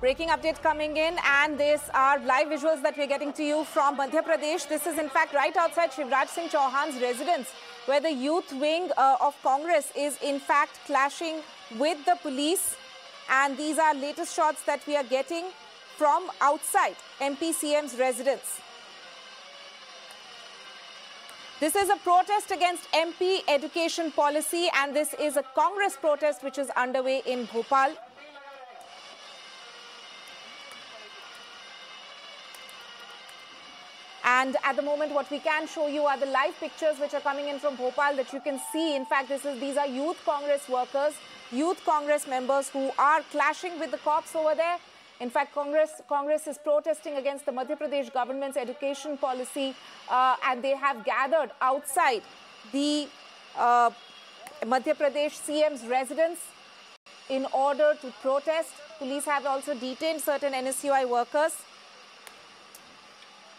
Breaking update coming in, and these are live visuals that we're getting to you from Madhya Pradesh. This is in fact right outside Shivraj Singh Chauhan's residence, where the youth wing of Congress is in fact clashing with the police. And these are latest shots that we are getting from outside MP CM's residence. This is a protest against MP education policy, and this is a Congress protest which is underway in Bhopal. And at the moment, what we can show you are the live pictures which are coming in from Bhopal that you can see. In fact, these are youth Congress workers, youth Congress members who are clashing with the cops over there. In fact, Congress is protesting against the Madhya Pradesh government's education policy, and they have gathered outside the Madhya Pradesh CM's residence in order to protest. Police have also detained certain NSUI workers.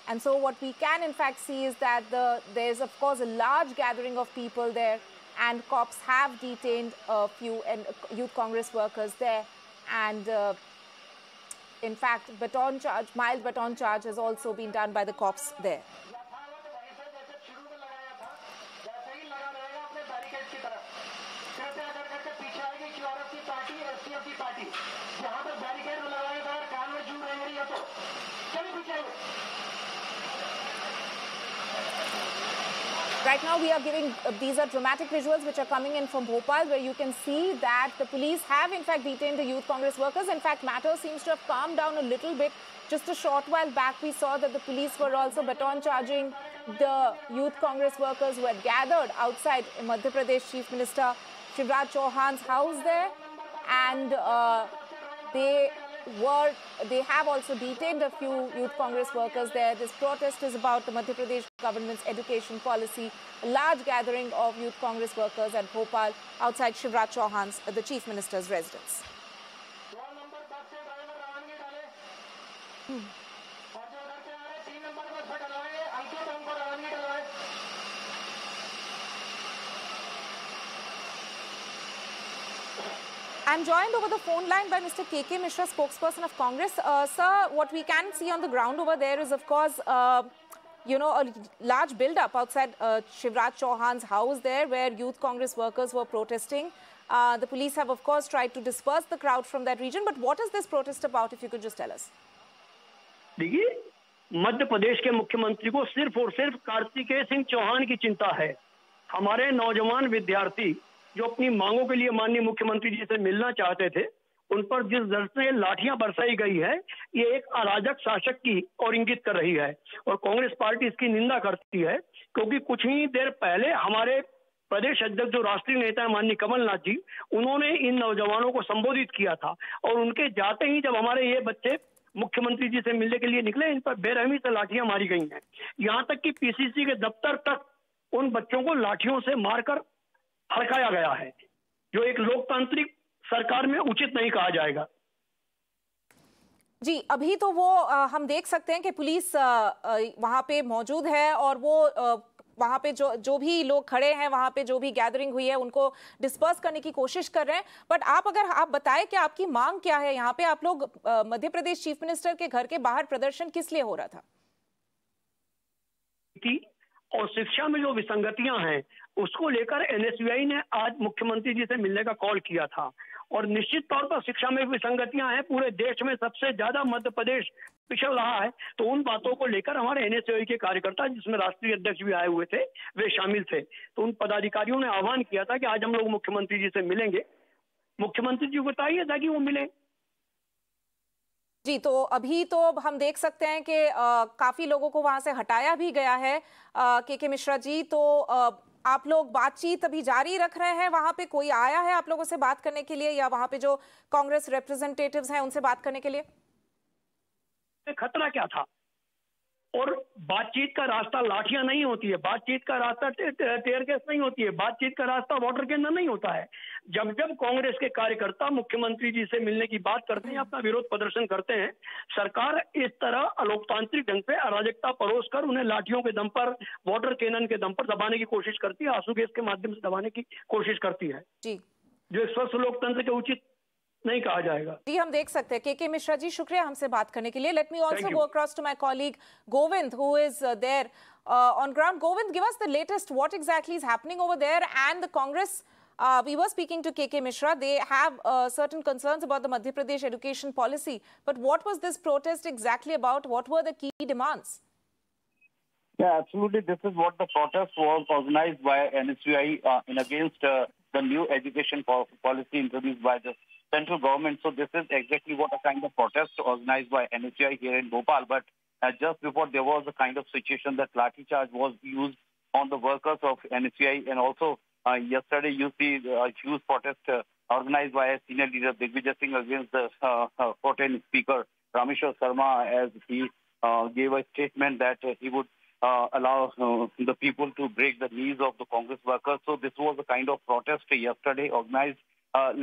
And so what we can in fact see is that there's of course a large gathering of people there, and cops have detained a few youth Congress workers there. And in fact, mild baton charge has also been done by the cops there. Right now we are giving, these are dramatic visuals which are coming in from Bhopal, where you can see that the police have in fact detained the youth Congress workers. In fact, matters seems to have calmed down a little bit. Just a short while back, we saw that the police were also baton charging the youth Congress workers who had gathered outside Madhya Pradesh Chief Minister Shivraj Chauhan's house there. And they have also detained a few youth Congress workers there. This protest is about the Madhya Pradesh government's education policy. A large gathering of youth Congress workers at Bhopal outside Shivraj Chauhan's, the Chief Minister's residence. I'm joined over the phone line by Mr. K.K. Mishra, spokesperson of Congress. Sir, what we can see on the ground over there is, of course, a large build-up outside Shivraj Chauhan's house there, where youth Congress workers were protesting. The police have, of course, tried to disperse the crowd from that region. But what is this protest about, if you could just tell us? देखिए, मध्य प्रदेश के मुख्यमंत्री को सिर्फ और सिर्फ कार्तिकेय सिंह चौहान की चिंता है। हमारे नौजवान विद्यार्थी जो अपनी मांगों के लिए माननीय मुख्यमंत्री जी से मिलना चाहते थे, उन पर जिस दर से लाठियां बरसाई गई है, ये एक अराजक शासक की और इंगित कर रही है। और कांग्रेस पार्टी इसकी निंदा करती है, क्योंकि कुछ ही देर पहले हमारे प्रदेश अध्यक्ष जो राष्ट्रीय नेता है माननीय कमलनाथ जी, उन्होंने इन नौजवानों को संबोधित किया था। और उनके जाते ही जब हमारे ये बच्चे मुख्यमंत्री जी से मिलने के लिए निकले, इन पर बेरहमी से लाठियां मारी गई हैं। यहाँ तक कि पीसीसी के दफ्तर तक उन बच्चों को लाठियों से मारकर हड़काया गया है, जो एक लोकतांत्रिक सरकार में उचित नहीं कहा जाएगा। जी, अभी तो वो हम देख सकते हैं कि पुलिस वहां पे मौजूद है, और वो वहां पे जो भी लोग खड़े हैं, वहां पे जो भी गैदरिंग हुई है, उनको डिस्पर्स करने की कोशिश कर रहे हैं। बट आप बताएं कि आपकी मांग क्या है? यहाँ पे आप लोग मध्य प्रदेश चीफ मिनिस्टर के घर के बाहर प्रदर्शन किस लिए हो रहा था? और शिक्षा में जो विसंगतियां हैं, उसको लेकर एनएसयूआई ने आज मुख्यमंत्री जी से मिलने का कॉल किया था। और निश्चित तौर पर शिक्षा में विसंगतियां हैं, पूरे देश में सबसे ज्यादा मध्य प्रदेश पिछड़ रहा है। तो उन बातों को लेकर हमारे एनएसयूआई के कार्यकर्ता, जिसमें राष्ट्रीय अध्यक्ष भी आए हुए थे, वे शामिल थे। तो उन पदाधिकारियों ने आह्वान किया था कि आज हम लोग मुख्यमंत्री जी से मिलेंगे। मुख्यमंत्री जी को बताइए ताकि वो मिले। जी, तो अभी तो हम देख सकते हैं कि काफी लोगों को वहां से हटाया भी गया है। के मिश्रा जी, तो आप लोग बातचीत अभी जारी रख रहे हैं? वहां पे कोई आया है आप लोगों से बात करने के लिए, या वहां पे जो कांग्रेस रिप्रेजेंटेटिव्स हैं उनसे बात करने के लिए? खतरा क्या था? और बातचीत का रास्ता लाठियां नहीं होती है, बातचीत का रास्ता टेयर गैस नहीं होती है, बातचीत का रास्ता वोटर के अंदर नहीं होता है। जब जब कांग्रेस के कार्यकर्ता मुख्यमंत्री जी से मिलने की बात करते हैं, अपना विरोध प्रदर्शन करते हैं, सरकार इस तरह अलोकतांत्रिक ढंग से अराजकता परोस कर उन्हें लाठियों के दम पर, वाटर कैनन के दम पर दबाने की कोशिश करती है, आंसू गैस के माध्यम से दबाने की कोशिश करती है, जी, जो एक स्वस्थ लोकतंत्र के उचित नहीं कहा जाएगा। जी, हम देख सकते हैं। के मिश्रा जी, शुक्रिया हमसे बात करने के लिए। Let me also go across to my colleague Govind, who is there on ground. Govind, give us the latest. What exactly is happening over there? And the Congress, we were speaking to KK Mishra. They have certain concerns about the Madhya Pradesh education policy. But what was this protest exactly about? What were the key demands? Yeah, absolutely. This is what the protest was organized by NSUI in against the new education policy introduced by the central government. So this is exactly what a kind of protest organized by NSUI here in Bhopal. But just before, there was a kind of situation that lathi charge was used on the workers of NSUI, and also yesterday you see a huge protest organized by a senior leader Digvijay Singh against the pro-tem speaker Rameshwar Sharma, as he gave a statement that he would allow the people to break the knees of the Congress workers. So this was a kind of protest yesterday organized,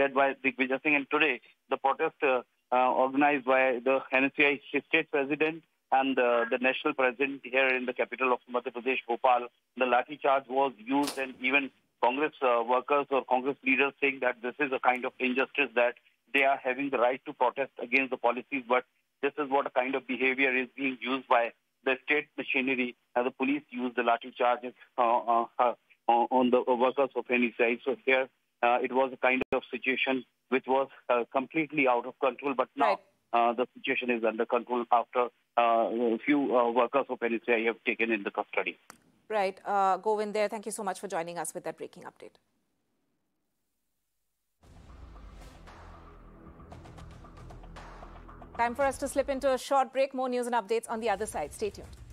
led by Digvijay Singh, and today the protest organized by the NSUI state president and the national president here in the capital of Madhya Pradesh, Bhopal. The lathi charge was used, and even Congress workers or Congress leaders saying that this is a kind of injustice, that they are having the right to protest against the policies, but this is what a kind of behavior is being used by the state machinery, and the police use the lathi charge on the workers of NSUI. So here it was a kind of situation which was completely out of control, but now the situation is under control after a few workers of NSUI have taken in the custody. Right. Govind there, thank you so much for joining us with that breaking update. Time for us to slip into a short break. More news and updates on the other side. Stay tuned.